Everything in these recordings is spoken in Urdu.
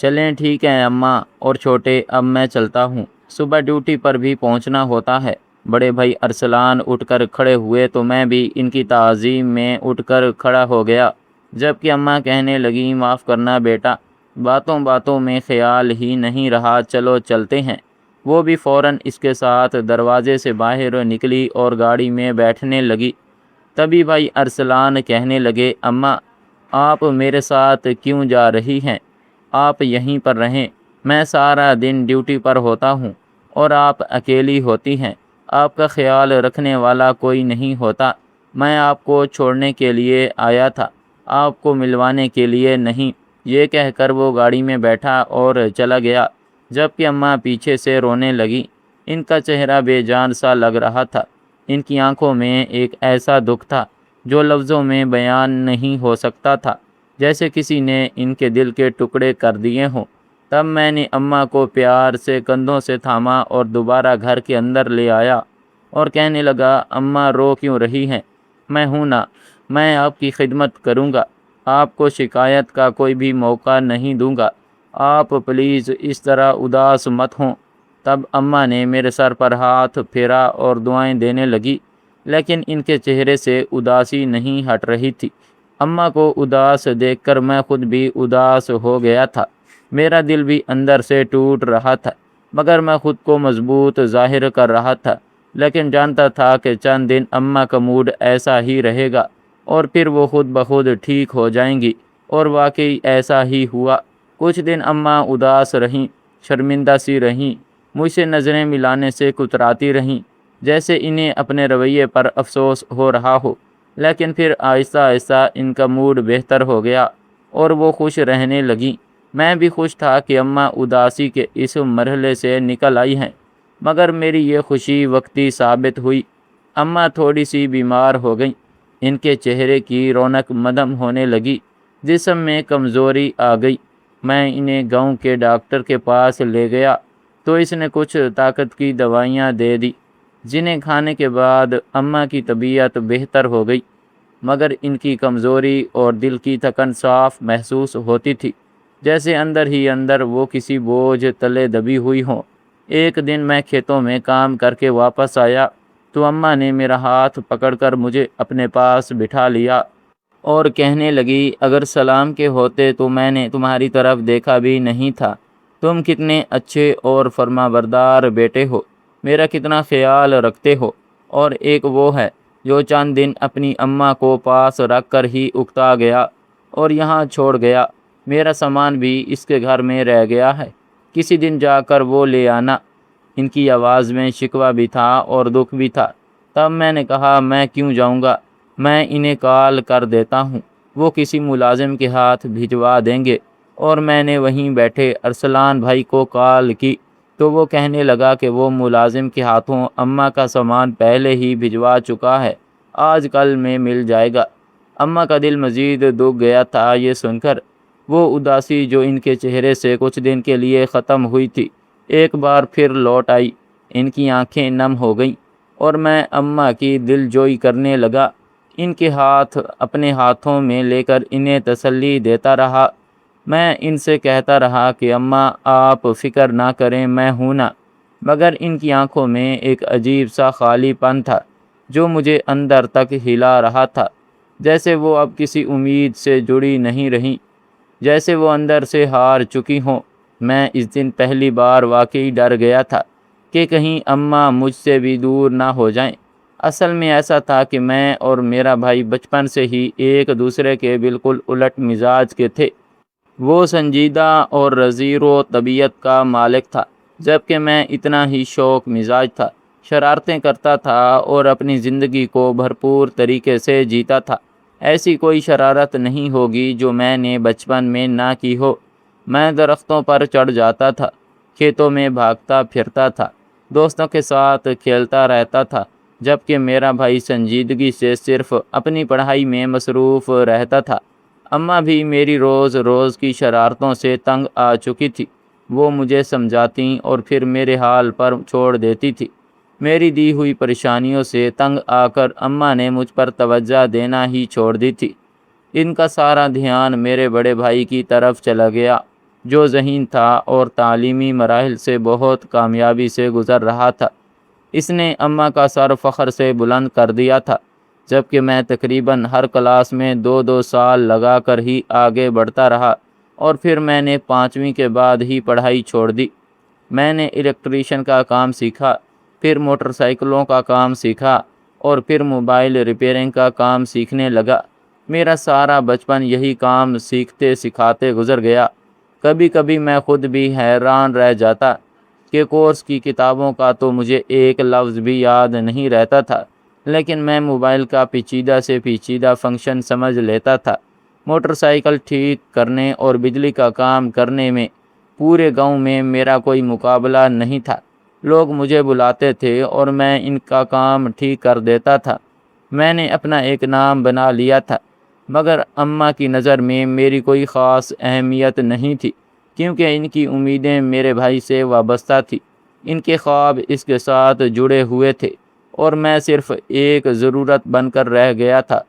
چلیں ٹھیک ہے اماں اور چھوٹے، اب میں چلتا ہوں، صبح ڈیوٹی پر بھی پہنچنا ہوتا ہے۔ بڑے بھائی ارسلان اٹھ کر کھڑے ہوئے تو میں بھی ان کی تعظیم میں اٹھ کر کھڑا ہو گیا، جبکہ اماں کہنے لگیں معاف کرنا بیٹا، باتوں باتوں میں خیال ہی نہیں رہا، چلو چلتے ہیں۔ وہ بھی فوراً اس کے ساتھ دروازے سے باہر نکلی اور گاڑی میں بیٹھنے لگی۔ تبھی بھائی ارسلان کہنے لگے اماں آپ میرے ساتھ کیوں جا رہی ہیں؟ آپ یہیں پر رہیں، میں سارا دن ڈیوٹی پر ہوتا ہوں اور آپ اکیلی ہوتی ہیں، آپ کا خیال رکھنے والا کوئی نہیں ہوتا۔ میں آپ کو چھوڑنے کے لیے آیا تھا، آپ کو ملوانے کے لیے نہیں۔ یہ کہہ کر وہ گاڑی میں بیٹھا اور چلا گیا، جبکہ اماں پیچھے سے رونے لگی۔ ان کا چہرہ بے جان سا لگ رہا تھا، ان کی آنکھوں میں ایک ایسا دکھ تھا جو لفظوں میں بیان نہیں ہو سکتا تھا، جیسے کسی نے ان کے دل کے ٹکڑے کر دیے ہوں۔ تب میں نے اماں کو پیار سے کندھوں سے تھاما اور دوبارہ گھر کے اندر لے آیا اور کہنے لگا اماں رو کیوں رہی ہیں؟ میں ہوں نا، میں آپ کی خدمت کروں گا، آپ کو شکایت کا کوئی بھی موقع نہیں دوں گا، آپ پلیز اس طرح اداس مت ہوں۔ تب اماں نے میرے سر پر ہاتھ پھیرا اور دعائیں دینے لگی، لیکن ان کے چہرے سے اداسی نہیں ہٹ رہی تھی۔ اماں کو اداس دیکھ کر میں خود بھی اداس ہو گیا تھا، میرا دل بھی اندر سے ٹوٹ رہا تھا، مگر میں خود کو مضبوط ظاہر کر رہا تھا، لیکن جانتا تھا کہ چند دن اماں کا موڈ ایسا ہی رہے گا اور پھر وہ خود بخود ٹھیک ہو جائیں گی، اور واقعی ایسا ہی ہوا۔ کچھ دن اماں اداس رہیں، شرمندہ سی رہیں، مجھ سے نظریں ملانے سے کتراتی رہیں، جیسے انہیں اپنے رویے پر افسوس ہو رہا ہو، لیکن پھر آہستہ آہستہ ان کا موڈ بہتر ہو گیا اور وہ خوش رہنے لگیں۔ میں بھی خوش تھا کہ اماں اداسی کے اس مرحلے سے نکل آئی ہیں، مگر میری یہ خوشی وقتی ثابت ہوئی۔ اماں تھوڑی سی بیمار ہو گئیں، ان کے چہرے کی رونق مدھم ہونے لگی، جسم میں کمزوری آ گئی۔ میں انہیں گاؤں کے ڈاکٹر کے پاس لے گیا تو اس نے کچھ طاقت کی دوائیاں دے دی، جنہیں کھانے کے بعد اماں کی طبیعت بہتر ہو گئی، مگر ان کی کمزوری اور دل کی تھکن صاف محسوس ہوتی تھی، جیسے اندر ہی اندر وہ کسی بوجھ تلے دبی ہوئی ہوں۔ ایک دن میں کھیتوں میں کام کر کے واپس آیا تو اماں نے میرا ہاتھ پکڑ کر مجھے اپنے پاس بٹھا لیا اور کہنے لگی اگر سلام کے ہوتے تو میں نے تمہاری طرف دیکھا بھی نہیں تھا، تم کتنے اچھے اور فرما بردار بیٹے ہو، میرا کتنا خیال رکھتے ہو، اور ایک وہ ہے جو چند دن اپنی اماں کو پاس رکھ کر ہی اکتا گیا اور یہاں چھوڑ گیا، میرا سامان بھی اس کے گھر میں رہ گیا ہے، کسی دن جا کر وہ لے آنا۔ ان کی آواز میں شکوہ بھی تھا اور دکھ بھی تھا۔ تب میں نے کہا میں کیوں جاؤں گا، میں انہیں کال کر دیتا ہوں، وہ کسی ملازم کے ہاتھ بھجوا دیں گے۔ اور میں نے وہیں بیٹھے ارسلان بھائی کو کال کی تو وہ کہنے لگا کہ وہ ملازم کے ہاتھوں اماں کا سامان پہلے ہی بھجوا چکا ہے، آج کل میں مل جائے گا۔ اماں کا دل مزید دکھ گیا تھا یہ سن کر، وہ اداسی جو ان کے چہرے سے کچھ دن کے لیے ختم ہوئی تھی ایک بار پھر لوٹ آئی، ان کی آنکھیں نم ہو گئیں اور میں اماں کی دل جوئی کرنے لگا، ان کے ہاتھ اپنے ہاتھوں میں لے کر انہیں تسلی دیتا رہا۔ میں ان سے کہتا رہا کہ اماں آپ فکر نہ کریں، میں ہوں نا، مگر ان کی آنکھوں میں ایک عجیب سا خالی پن تھا جو مجھے اندر تک ہلا رہا تھا، جیسے وہ اب کسی امید سے جڑی نہیں رہیں، جیسے وہ اندر سے ہار چکی ہوں۔ میں اس دن پہلی بار واقعی ڈر گیا تھا کہ کہیں اماں مجھ سے بھی دور نہ ہو جائیں۔ اصل میں ایسا تھا کہ میں اور میرا بھائی بچپن سے ہی ایک دوسرے کے بالکل الٹ مزاج کے تھے۔ وہ سنجیدہ اور رزیر و طبیعت کا مالک تھا، جبکہ میں اتنا ہی شوق مزاج تھا، شرارتیں کرتا تھا اور اپنی زندگی کو بھرپور طریقے سے جیتا تھا۔ ایسی کوئی شرارت نہیں ہوگی جو میں نے بچپن میں نہ کی ہو۔ میں درختوں پر چڑھ جاتا تھا، کھیتوں میں بھاگتا پھرتا تھا، دوستوں کے ساتھ کھیلتا رہتا تھا، جبکہ میرا بھائی سنجیدگی سے صرف اپنی پڑھائی میں مصروف رہتا تھا۔ اماں بھی میری روز روز کی شرارتوں سے تنگ آ چکی تھی، وہ مجھے سمجھاتی اور پھر میرے حال پر چھوڑ دیتی تھی۔ میری دی ہوئی پریشانیوں سے تنگ آ کر اماں نے مجھ پر توجہ دینا ہی چھوڑ دی تھی، ان کا سارا دھیان میرے بڑے بھائی کی طرف چلا گیا۔ جو ذہین تھا اور تعلیمی مراحل سے بہت کامیابی سے گزر رہا تھا۔ اس نے اماں کا سر فخر سے بلند کر دیا تھا، جبکہ میں تقریباً ہر کلاس میں 2 سال لگا کر ہی آگے بڑھتا رہا، اور پھر میں نے 5ویں کے بعد ہی پڑھائی چھوڑ دی۔ میں نے الیکٹریشین کا کام سیکھا، پھر موٹر سائیکلوں کا کام سیکھا، اور پھر موبائل ریپیئرنگ کا کام سیکھنے لگا۔ میرا سارا بچپن یہی کام سیکھتے سکھاتے گزر گیا۔ کبھی کبھی میں خود بھی حیران رہ جاتا کہ کورس کی کتابوں کا تو مجھے ایک لفظ بھی یاد نہیں رہتا تھا، لیکن میں موبائل کا پیچیدہ سے پیچیدہ فنکشن سمجھ لیتا تھا۔ موٹر سائیکل ٹھیک کرنے اور بجلی کا کام کرنے میں پورے گاؤں میں میرا کوئی مقابلہ نہیں تھا۔ لوگ مجھے بلاتے تھے اور میں ان کا کام ٹھیک کر دیتا تھا۔ میں نے اپنا ایک نام بنا لیا تھا، مگر اماں کی نظر میں میری کوئی خاص اہمیت نہیں تھی، کیونکہ ان کی امیدیں میرے بھائی سے وابستہ تھی۔ ان کے خواب اس کے ساتھ جڑے ہوئے تھے، اور میں صرف ایک ضرورت بن کر رہ گیا تھا۔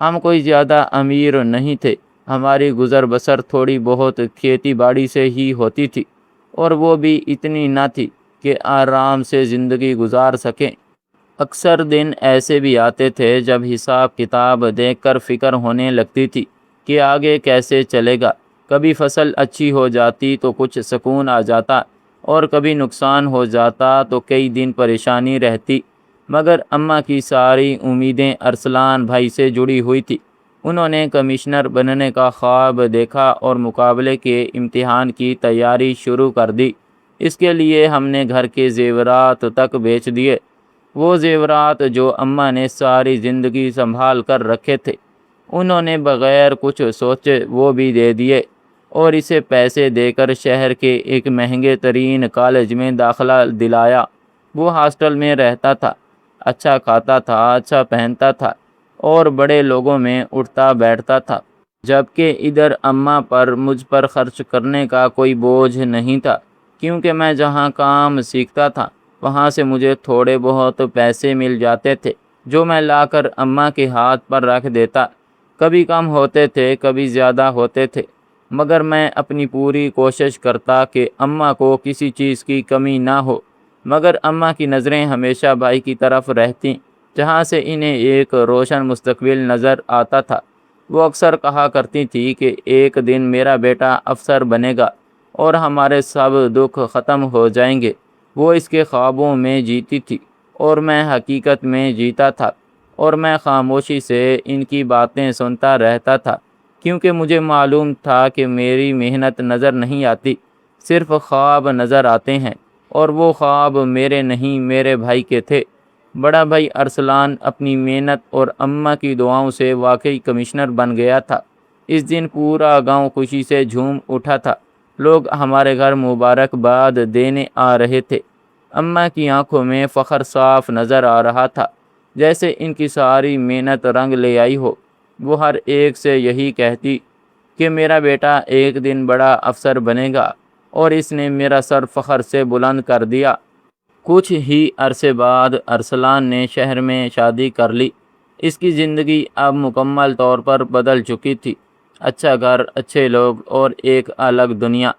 ہم کوئی زیادہ امیر نہیں تھے، ہماری گزر بسر تھوڑی بہت کھیتی باڑی سے ہی ہوتی تھی، اور وہ بھی اتنی نہ تھی کہ آرام سے زندگی گزار سکیں۔ اکثر دن ایسے بھی آتے تھے جب حساب کتاب دیکھ کر فکر ہونے لگتی تھی کہ آگے کیسے چلے گا۔ کبھی فصل اچھی ہو جاتی تو کچھ سکون آ جاتا، اور کبھی نقصان ہو جاتا تو کئی دن پریشانی رہتی۔ مگر اماں کی ساری امیدیں ارسلان بھائی سے جڑی ہوئی تھی۔ انہوں نے کمشنر بننے کا خواب دیکھا اور مقابلے کے امتحان کی تیاری شروع کر دی۔ اس کے لیے ہم نے گھر کے زیورات تک بیچ دیے، وہ زیورات جو اماں نے ساری زندگی سنبھال کر رکھے تھے۔ انہوں نے بغیر کچھ سوچے وہ بھی دے دیے، اور اسے پیسے دے کر شہر کے ایک مہنگے ترین کالج میں داخلہ دلایا۔ وہ ہاسٹل میں رہتا تھا، اچھا کھاتا تھا، اچھا پہنتا تھا، اور بڑے لوگوں میں اٹھتا بیٹھتا تھا، جبکہ ادھر اماں پر مجھ پر خرچ کرنے کا کوئی بوجھ نہیں تھا، کیونکہ میں جہاں کام سیکھتا تھا وہاں سے مجھے تھوڑے بہت پیسے مل جاتے تھے، جو میں لا کر اماں کے ہاتھ پر رکھ دیتا۔ کبھی کم ہوتے تھے، کبھی زیادہ ہوتے تھے، مگر میں اپنی پوری کوشش کرتا کہ اماں کو کسی چیز کی کمی نہ ہو۔ مگر اماں کی نظریں ہمیشہ بھائی کی طرف رہتیں، جہاں سے انہیں ایک روشن مستقبل نظر آتا تھا۔ وہ اکثر کہا کرتی تھی کہ ایک دن میرا بیٹا افسر بنے گا اور ہمارے سب دکھ ختم ہو جائیں گے۔ وہ اس کے خوابوں میں جیتی تھی، اور میں حقیقت میں جیتا تھا، اور میں خاموشی سے ان کی باتیں سنتا رہتا تھا، کیونکہ مجھے معلوم تھا کہ میری محنت نظر نہیں آتی، صرف خواب نظر آتے ہیں، اور وہ خواب میرے نہیں، میرے بھائی کے تھے۔ بڑا بھائی ارسلان اپنی محنت اور اماں کی دعاؤں سے واقعی کمشنر بن گیا تھا۔ اس دن پورا گاؤں خوشی سے جھوم اٹھا تھا، لوگ ہمارے گھر مبارکباد دینے آ رہے تھے۔ اماں کی آنکھوں میں فخر صاف نظر آ رہا تھا، جیسے ان کی ساری محنت رنگ لے آئی ہو۔ وہ ہر ایک سے یہی کہتی کہ میرا بیٹا ایک دن بڑا افسر بنے گا، اور اس نے میرا سر فخر سے بلند کر دیا۔ کچھ ہی عرصے بعد ارسلان نے شہر میں شادی کر لی۔ اس کی زندگی اب مکمل طور پر بدل چکی تھی، اچھا گھر، اچھے لوگ، اور ایک الگ دنیا۔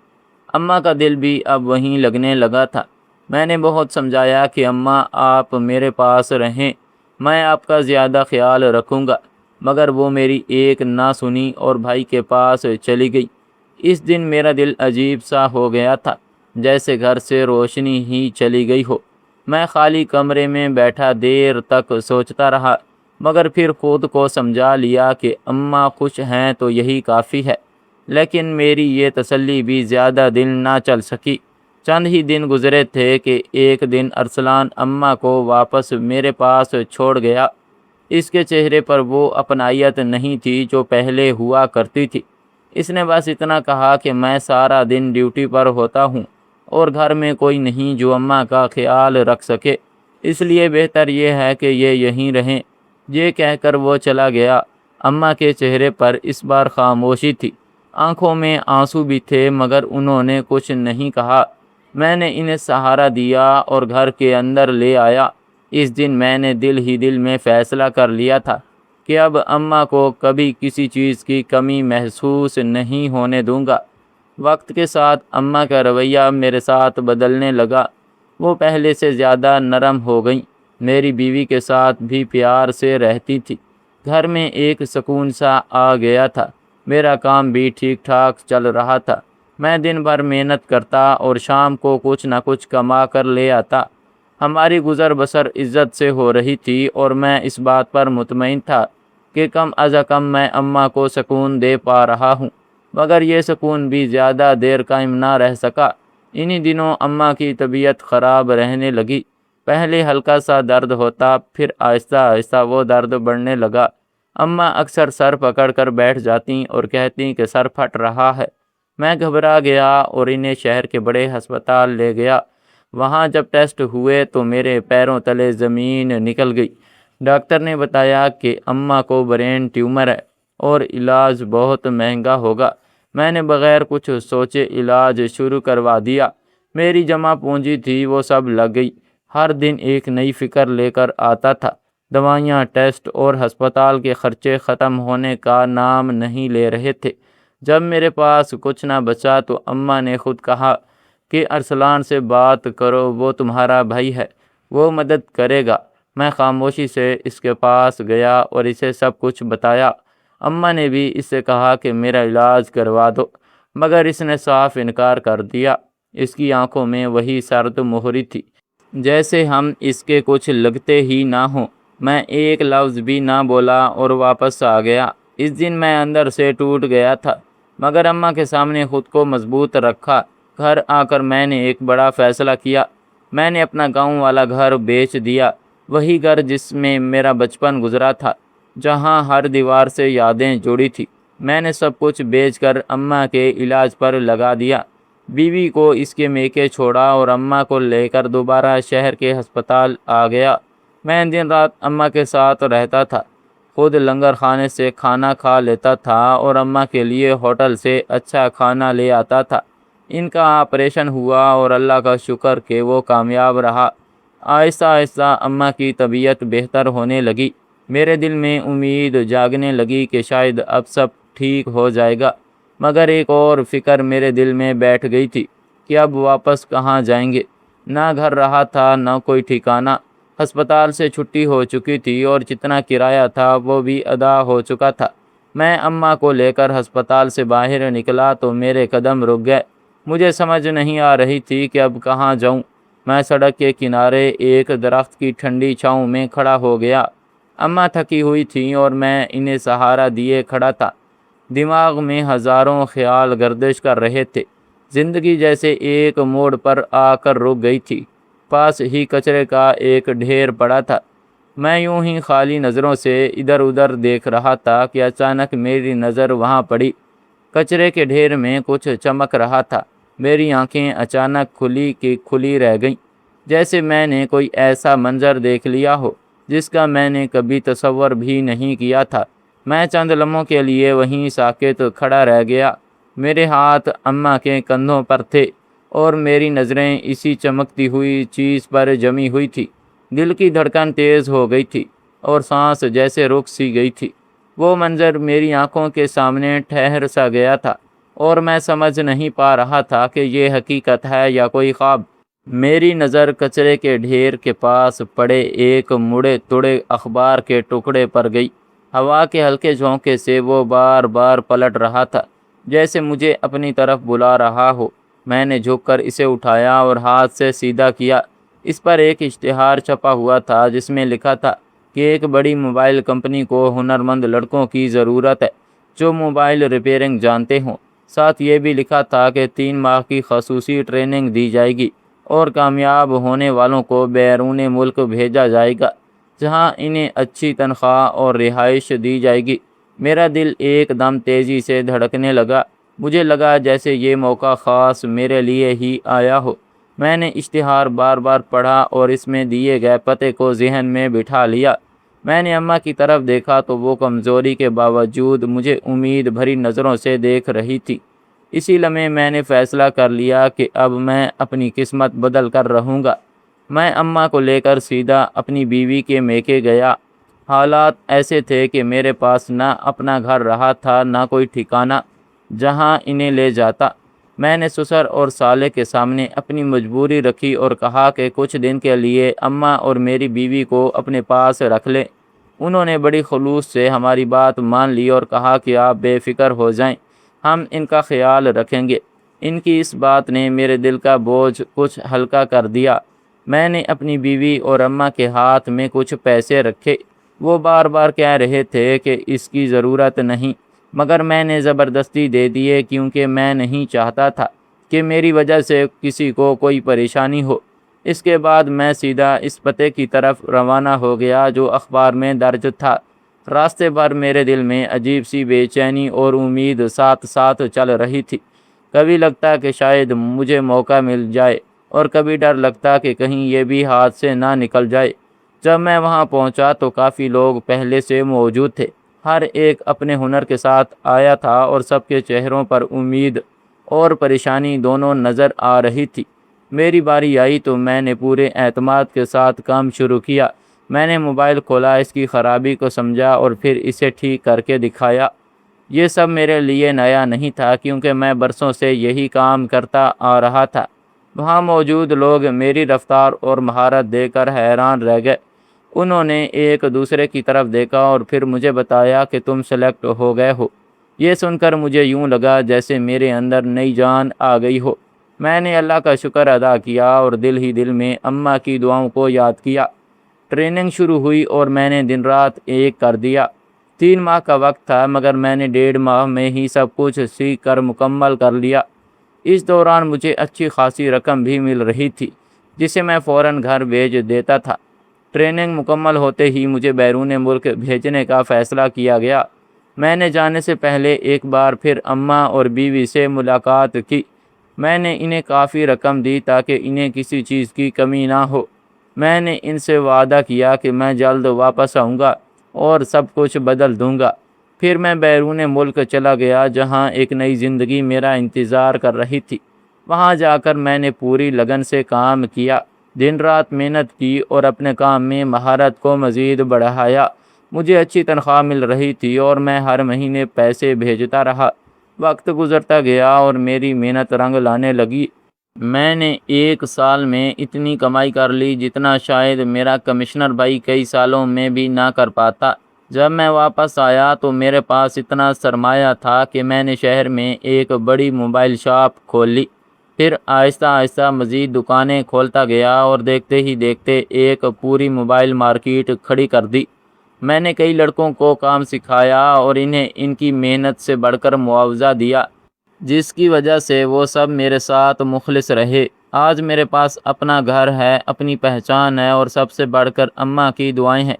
اماں کا دل بھی اب وہیں لگنے لگا تھا۔ میں نے بہت سمجھایا کہ اماں آپ میرے پاس رہیں، میں آپ کا زیادہ خیال رکھوں گا، مگر وہ میری ایک نہ سنی اور بھائی کے پاس چلی گئی۔ اس دن میرا دل عجیب سا ہو گیا تھا، جیسے گھر سے روشنی ہی چلی گئی ہو۔ میں خالی کمرے میں بیٹھا دیر تک سوچتا رہا، مگر پھر خود کو سمجھا لیا کہ اماں خوش ہیں تو یہی کافی ہے۔ لیکن میری یہ تسلی بھی زیادہ دن نہ چل سکی۔ چند ہی دن گزرے تھے کہ ایک دن ارسلان اماں کو واپس میرے پاس چھوڑ گیا۔ اس کے چہرے پر وہ اپنائیت نہیں تھی جو پہلے ہوا کرتی تھی۔ اس نے بس اتنا کہا کہ میں سارا دن ڈیوٹی پر ہوتا ہوں، اور گھر میں کوئی نہیں جو اماں کا خیال رکھ سکے، اس لیے بہتر یہ ہے کہ یہ یہیں رہیں۔ یہ کہہ کر وہ چلا گیا۔ اماں کے چہرے پر اس بار خاموشی تھی، آنکھوں میں آنسو بھی تھے، مگر انہوں نے کچھ نہیں کہا۔ میں نے انہیں سہارا دیا اور گھر کے اندر لے آیا۔ اس دن میں نے دل ہی دل میں فیصلہ کر لیا تھا کہ اب اماں کو کبھی کسی چیز کی کمی محسوس نہیں ہونے دوں گا۔ وقت کے ساتھ اماں کا رویہ میرے ساتھ بدلنے لگا۔ وہ پہلے سے زیادہ نرم ہو گئیں۔ میری بیوی کے ساتھ بھی پیار سے رہتی تھی۔ گھر میں ایک سکون سا آ گیا تھا۔ میرا کام بھی ٹھیک ٹھاک چل رہا تھا۔ میں دن بھر محنت کرتا اور شام کو کچھ نہ کچھ کما کر لے آتا۔ ہماری گزر بسر عزت سے ہو رہی تھی اور میں اس بات پر مطمئن تھا کہ کم از کم میں اماں کو سکون دے پا رہا ہوں، مگر یہ سکون بھی زیادہ دیر قائم نہ رہ سکا۔ انہی دنوں اماں کی طبیعت خراب رہنے لگی۔ پہلے ہلکا سا درد ہوتا، پھر آہستہ آہستہ وہ درد بڑھنے لگا۔ اماں اکثر سر پکڑ کر بیٹھ جاتیں اور کہتیں کہ سر پھٹ رہا ہے۔ میں گھبرا گیا اور انہیں شہر کے بڑے ہسپتال لے گیا۔ وہاں جب ٹیسٹ ہوئے تو میرے پیروں تلے زمین نکل گئی۔ ڈاکٹر نے بتایا کہ اماں کو برین ٹیومر ہے اور علاج بہت مہنگا ہوگا۔ میں نے بغیر کچھ سوچے علاج شروع کروا دیا۔ میری جمع پونجی تھی وہ سب لگ گئی۔ ہر دن ایک نئی فکر لے کر آتا تھا۔ دوائیاں، ٹیسٹ اور ہسپتال کے خرچے ختم ہونے کا نام نہیں لے رہے تھے۔ جب میرے پاس کچھ نہ بچا تو اماں نے خود کہا کہ ارسلان سے بات کرو، وہ تمہارا بھائی ہے، وہ مدد کرے گا۔ میں خاموشی سے اس کے پاس گیا اور اسے سب کچھ بتایا۔ اماں نے بھی اس سے کہا کہ میرا علاج کروا دو، مگر اس نے صاف انکار کر دیا۔ اس کی آنکھوں میں وہی سرد مہری تھی، جیسے ہم اس کے کچھ لگتے ہی نہ ہوں۔ میں ایک لفظ بھی نہ بولا اور واپس آ گیا۔ اس دن میں اندر سے ٹوٹ گیا تھا، مگر اماں کے سامنے خود کو مضبوط رکھا۔ گھر آ کر میں نے ایک بڑا فیصلہ کیا۔ میں نے اپنا گاؤں والا گھر بیچ دیا، وہی گھر جس میں میرا بچپن گزرا تھا، جہاں ہر دیوار سے یادیں جڑی تھی۔ میں نے سب کچھ بیچ کر اماں کے علاج پر لگا دیا۔ بیوی کو اس کے میکے چھوڑا اور اماں کو لے کر دوبارہ شہر کے ہسپتال آ گیا۔ میں دن رات اماں کے ساتھ رہتا تھا، خود لنگر خانے سے کھانا کھا لیتا تھا اور اماں کے لیے ہوٹل سے اچھا کھانا لے آتا تھا۔ ان کا آپریشن ہوا اور اللہ کا شکر کہ وہ کامیاب رہا۔ آہستہ آہستہ اماں کی طبیعت بہتر ہونے لگی۔ میرے دل میں امید جاگنے لگی کہ شاید اب سب ٹھیک ہو جائے گا، مگر ایک اور فکر میرے دل میں بیٹھ گئی تھی کہ اب واپس کہاں جائیں گے۔ نہ گھر رہا تھا، نہ کوئی ٹھکانہ۔ ہسپتال سے چھٹی ہو چکی تھی اور جتنا کرایہ تھا وہ بھی ادا ہو چکا تھا۔ میں اماں کو لے کر ہسپتال سے باہر نکلا تو میرے قدم رک گئے۔ مجھے سمجھ نہیں آ رہی تھی کہ اب کہاں جاؤں۔ میں سڑک کے کنارے ایک درخت کی ٹھنڈی چھاؤں میں کھڑا ہو گیا۔ اماں تھکی ہوئی تھیں اور میں انہیں سہارا دیے کھڑا تھا۔ دماغ میں ہزاروں خیال گردش کر رہے تھے۔ زندگی جیسے ایک موڑ پر آ کر رک گئی تھی۔ پاس ہی کچرے کا ایک ڈھیر پڑا تھا۔ میں یوں ہی خالی نظروں سے ادھر ادھر دیکھ رہا تھا کہ اچانک میری نظر وہاں پڑی۔ کچرے کے ڈھیر میں کچھ چمک رہا تھا۔ میری آنکھیں اچانک کھلی کی کھلی رہ گئیں، جیسے میں نے کوئی ایسا منظر دیکھ لیا ہو جس کا میں نے کبھی تصور بھی نہیں کیا تھا۔ میں چند لمحوں کے لیے وہیں ساکت کھڑا رہ گیا۔ میرے ہاتھ اماں کے کندھوں پر تھے اور میری نظریں اسی چمکتی ہوئی چیز پر جمی ہوئی تھی۔ دل کی دھڑکن تیز ہو گئی تھی اور سانس جیسے رک سی گئی تھی۔ وہ منظر میری آنکھوں کے سامنے ٹھہر سا گیا تھا اور میں سمجھ نہیں پا رہا تھا کہ یہ حقیقت ہے یا کوئی خواب۔ میری نظر کچرے کے ڈھیر کے پاس پڑے ایک مڑے توڑے اخبار کے ٹکڑے پر گئی۔ ہوا کے ہلکے جھونکے سے وہ بار بار پلٹ رہا تھا، جیسے مجھے اپنی طرف بلا رہا ہو۔ میں نے جھک کر اسے اٹھایا اور ہاتھ سے سیدھا کیا۔ اس پر ایک اشتہار چھپا ہوا تھا جس میں لکھا تھا کہ ایک بڑی موبائل کمپنی کو ہنرمند لڑکوں کی ضرورت ہے جو موبائل ریپیئرنگ جانتے ہوں۔ ساتھ یہ بھی لکھا تھا کہ 3 ماہ کی خصوصی ٹریننگ دی جائے گی اور کامیاب ہونے والوں کو بیرون ملک بھیجا جائے گا، جہاں انہیں اچھی تنخواہ اور رہائش دی جائے گی۔ میرا دل ایک دم تیزی سے دھڑکنے لگا۔ مجھے لگا جیسے یہ موقع خاص میرے لیے ہی آیا ہو۔ میں نے اشتہار بار بار پڑھا اور اس میں دیے گئے پتے کو ذہن میں بٹھا لیا۔ میں نے اماں کی طرف دیکھا تو وہ کمزوری کے باوجود مجھے امید بھری نظروں سے دیکھ رہی تھی۔ اسی لمحے میں نے فیصلہ کر لیا کہ اب میں اپنی قسمت بدل کر رہوں گا۔ میں اماں کو لے کر سیدھا اپنی بیوی کے میکے گیا۔ حالات ایسے تھے کہ میرے پاس نہ اپنا گھر رہا تھا، نہ کوئی ٹھکانہ جہاں انہیں لے جاتا۔ میں نے سسر اور سالے کے سامنے اپنی مجبوری رکھی اور کہا کہ کچھ دن کے لیے اماں اور میری بیوی کو اپنے پاس رکھ لیں۔ انہوں نے بڑی خلوص سے ہماری بات مان لی اور کہا کہ آپ بے فکر ہو جائیں، ہم ان کا خیال رکھیں گے۔ ان کی اس بات نے میرے دل کا بوجھ کچھ ہلکا کر دیا۔ میں نے اپنی بیوی اور اماں کے ہاتھ میں کچھ پیسے رکھے۔ وہ بار بار کہہ رہے تھے کہ اس کی ضرورت نہیں، مگر میں نے زبردستی دے دیے کیونکہ میں نہیں چاہتا تھا کہ میری وجہ سے کسی کو کوئی پریشانی ہو۔ اس کے بعد میں سیدھا اس پتے کی طرف روانہ ہو گیا جو اخبار میں درج تھا۔ راستے بھر میرے دل میں عجیب سی بے چینی اور امید ساتھ ساتھ چل رہی تھی۔ کبھی لگتا کہ شاید مجھے موقع مل جائے اور کبھی ڈر لگتا کہ کہیں یہ بھی ہاتھ سے نہ نکل جائے۔ جب میں وہاں پہنچا تو کافی لوگ پہلے سے موجود تھے۔ ہر ایک اپنے ہنر کے ساتھ آیا تھا اور سب کے چہروں پر امید اور پریشانی دونوں نظر آ رہی تھی۔ میری باری آئی تو میں نے پورے اعتماد کے ساتھ کام شروع کیا۔ میں نے موبائل کھولا، اس کی خرابی کو سمجھا اور پھر اسے ٹھیک کر کے دکھایا۔ یہ سب میرے لیے نیا نہیں تھا کیونکہ میں برسوں سے یہی کام کرتا آ رہا تھا۔ وہاں موجود لوگ میری رفتار اور مہارت دیکھ کر حیران رہ گئے۔ انہوں نے ایک دوسرے کی طرف دیکھا اور پھر مجھے بتایا کہ تم سلیکٹ ہو گئے ہو۔ یہ سن کر مجھے یوں لگا جیسے میرے اندر نئی جان آ گئی ہو۔ میں نے اللہ کا شکر ادا کیا اور دل ہی دل میں اماں کی دعاؤں کو یاد کیا۔ ٹریننگ شروع ہوئی اور میں نے دن رات ایک کر دیا۔ 3 ماہ کا وقت تھا مگر میں نے 1.5 ماہ میں ہی سب کچھ سیکھ کر مکمل کر لیا۔ اس دوران مجھے اچھی خاصی رقم بھی مل رہی تھی جسے میں فوراً گھر بھیج دیتا تھا۔ ٹریننگ مکمل ہوتے ہی مجھے بیرون ملک بھیجنے کا فیصلہ کیا گیا۔ میں نے جانے سے پہلے ایک بار پھر اماں اور بیوی سے ملاقات کی۔ میں نے انہیں کافی رقم دی تاکہ انہیں کسی چیز کی کمی نہ ہو۔ میں نے ان سے وعدہ کیا کہ میں جلد واپس آؤں گا اور سب کچھ بدل دوں گا۔ پھر میں بیرون ملک چلا گیا جہاں ایک نئی زندگی میرا انتظار کر رہی تھی۔ وہاں جا کر میں نے پوری لگن سے کام کیا، دن رات محنت کی اور اپنے کام میں مہارت کو مزید بڑھایا۔ مجھے اچھی تنخواہ مل رہی تھی اور میں ہر مہینے پیسے بھیجتا رہا۔ وقت گزرتا گیا اور میری محنت رنگ لانے لگی۔ میں نے 1 سال میں اتنی کمائی کر لی جتنا شاید میرا کمشنر بھائی کئی سالوں میں بھی نہ کر پاتا۔ جب میں واپس آیا تو میرے پاس اتنا سرمایہ تھا کہ میں نے شہر میں ایک بڑی موبائل شاپ کھول لی۔ پھر آہستہ آہستہ مزید دکانیں کھولتا گیا اور دیکھتے ہی دیکھتے ایک پوری موبائل مارکیٹ کھڑی کر دی۔ میں نے کئی لڑکوں کو کام سکھایا اور انہیں ان کی محنت سے بڑھ کر معاوضہ دیا، جس کی وجہ سے وہ سب میرے ساتھ مخلص رہے۔ آج میرے پاس اپنا گھر ہے، اپنی پہچان ہے اور سب سے بڑھ کر اماں کی دعائیں ہیں۔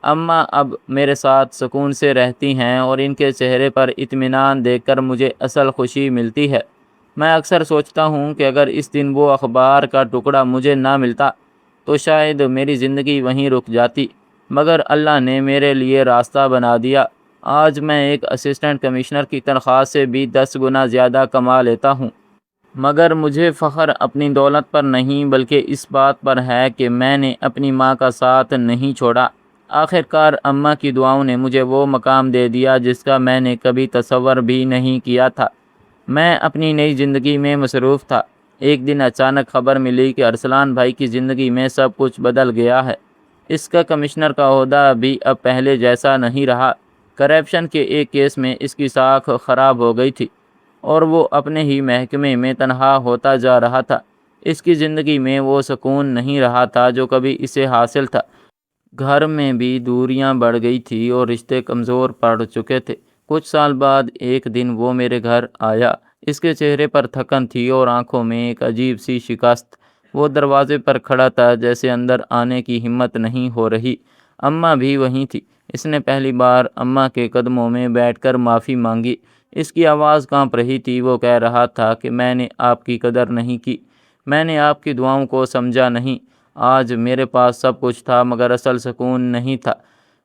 اماں اب میرے ساتھ سکون سے رہتی ہیں اور ان کے چہرے پر اطمینان دیکھ کر مجھے اصل خوشی ملتی ہے۔ میں اکثر سوچتا ہوں کہ اگر اس دن وہ اخبار کا ٹکڑا مجھے نہ ملتا تو شاید میری زندگی وہیں رک جاتی، مگر اللہ نے میرے لیے راستہ بنا دیا۔ آج میں ایک اسسٹنٹ کمشنر کی تنخواہ سے بھی 10 گنا زیادہ کما لیتا ہوں۔ مگر مجھے فخر اپنی دولت پر نہیں بلکہ اس بات پر ہے کہ میں نے اپنی ماں کا ساتھ نہیں چھوڑا۔ آخرکار اماں کی دعاؤں نے مجھے وہ مقام دے دیا جس کا میں نے کبھی تصور بھی نہیں کیا تھا۔ میں اپنی نئی زندگی میں مصروف تھا۔ ایک دن اچانک خبر ملی کہ ارسلان بھائی کی زندگی میں سب کچھ بدل گیا ہے۔ اس کا کمشنر کا عہدہ بھی اب پہلے جیسا نہیں رہا۔ کرپشن کے ایک کیس میں اس کی ساکھ خراب ہو گئی تھی اور وہ اپنے ہی محکمے میں تنہا ہوتا جا رہا تھا۔ اس کی زندگی میں وہ سکون نہیں رہا تھا جو کبھی اسے حاصل تھا۔ گھر میں بھی دوریاں بڑھ گئی تھی اور رشتے کمزور پڑ چکے تھے۔ کچھ سال بعد ایک دن وہ میرے گھر آیا۔ اس کے چہرے پر تھکن تھی اور آنکھوں میں ایک عجیب سی شکست۔ وہ دروازے پر کھڑا تھا جیسے اندر آنے کی ہمت نہیں ہو رہی۔ اماں بھی وہیں تھی۔ اس نے پہلی بار اماں کے قدموں میں بیٹھ کر معافی مانگی۔ اس کی آواز کانپ رہی تھی۔ وہ کہہ رہا تھا کہ میں نے آپ کی قدر نہیں کی، میں نے آپ کی دعاؤں کو سمجھا نہیں۔ آج میرے پاس سب کچھ تھا مگر اصل سکون نہیں تھا۔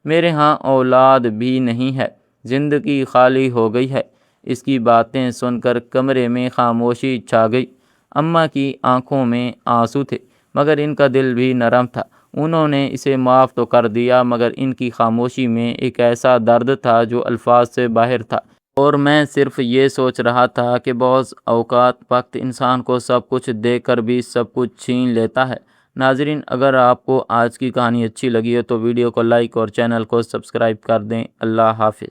میرے ہاں اولاد بھی نہیں ہے، زندگی خالی ہو گئی ہے۔ اس کی باتیں سن کر کمرے میں خاموشی چھا گئی۔ اماں کی آنکھوں میں آنسو تھے مگر ان کا دل بھی نرم تھا۔ انہوں نے اسے معاف تو کر دیا مگر ان کی خاموشی میں ایک ایسا درد تھا جو الفاظ سے باہر تھا۔ اور میں صرف یہ سوچ رہا تھا کہ بعض اوقات وقت انسان کو سب کچھ دے کر بھی سب کچھ چھین لیتا ہے۔ ناظرین، اگر آپ کو آج کی کہانی اچھی لگی ہو تو ویڈیو کو لائک اور چینل کو سبسکرائب کر دیں۔ اللہ حافظ۔